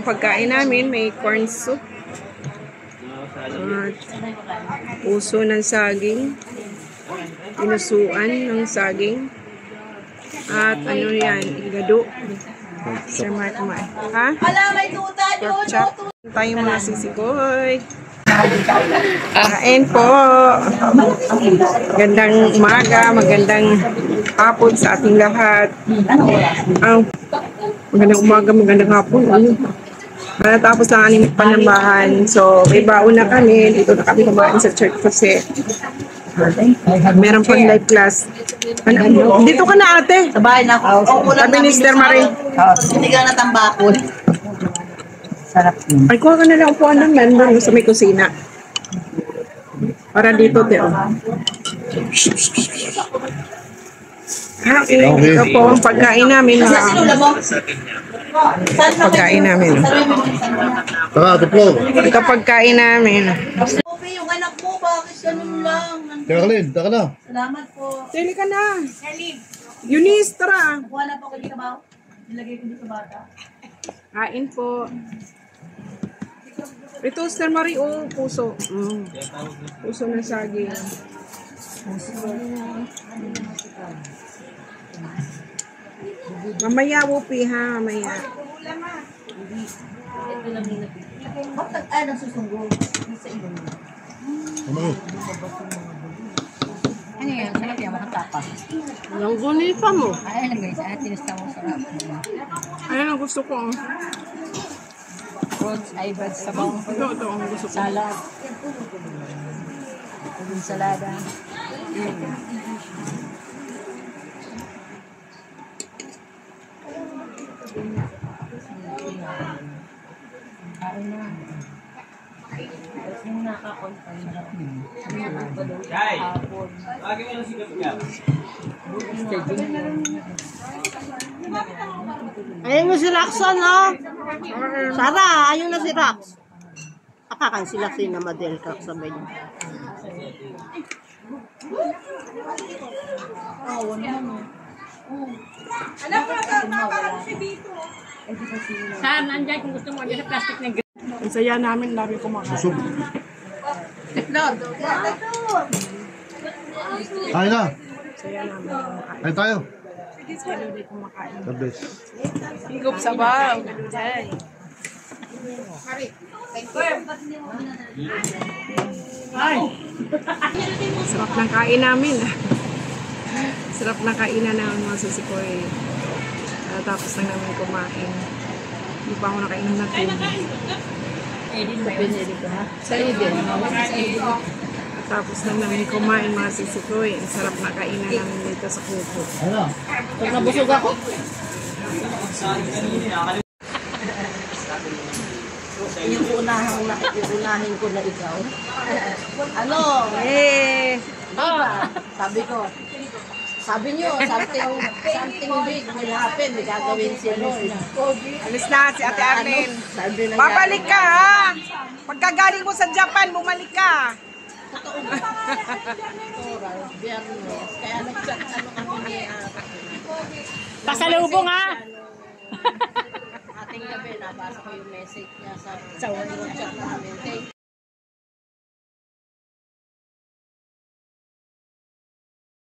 pagkain namin, may corn soup. At puso ng saging. Pinusuan ng saging. At ano yan, igado. Sir Mark kumain. Ha? Pork chop. Tayo mga sisikoy. Kain po. Magandang umaga, magandang hapon sa ating lahat. Magandang umaga, magandang hapon. Tapos na aming panambahan. So, may baon na kami. Dito na kami kumain sa church kasi meron pang live class. Dito ka na, ate. Sa bahay na ako. Sabi ni Sister Marie. Hindi ka na tambakol. Sarap yun. Ay, kuha ka na lang upuan ng member sa may kusina. Para dito, Teo. Ito po ang pagkain namin. Pagkain namin. Ito pagkain namin. Yung anak mo, bakit ganun lang? Jacqueline, taka na. Salamat po. Sili ka na. Eunice, tara. Kuha na po ko dito ba? Nilagay ko dito bata. Kain po. Ito, Sister Marie, oh, puso. Puso ng saging. Mamaya, Wupi, ha? Mamaya. Bakit ay nasusunggol? Sa ibang mo. Ano yan? Sarap yan, makatapa. Ang gunipa mo. Ay, alam guys, tinista mo sarap. Ayan ang gusto ko. Fruits, ay breads, sabaw. Ito ang gusto ko. Salad. Salada. Kain na. Yung nakakontay na. Ayun mo si Roxon, no? Sara, ayun na si Rox. Akakain sila na Madel ka sabay niya. Alam mo, parang si Bito. Saan, nandiyan kung gusto mo, dyan sa plastic na Ang saya namin, lagi kumakain. Busog. Kain na. Saya namin kumakain. Kain tayo. Lagi kumakain. The best. Higup sabaw. Ay! Sarap ng kain namin. Sarap ng kainan namin mga sisikoy. Tapos na namin kumain. Hindi pa ako nakainom na tubig. Sa Eden. Tapos na namin kumain mga sisikoy. Ang sarap na kainan namin dito sa kuko. Ano? Pag nabusog ako. Yung unahin ko na ikaw. Ano? Diba? Sabi nyo, something big will happen. May gagawin si Lord. Alis na si Ate Arlene. Sabi na Babalik ka ha! Pagkagaling mo sa Japan, bumalik ka. Biyernes. Kaya nag-chat kami ni Pasalubong ha! ating gabi, nabasa ko yung message niya sa WhatsApp namin.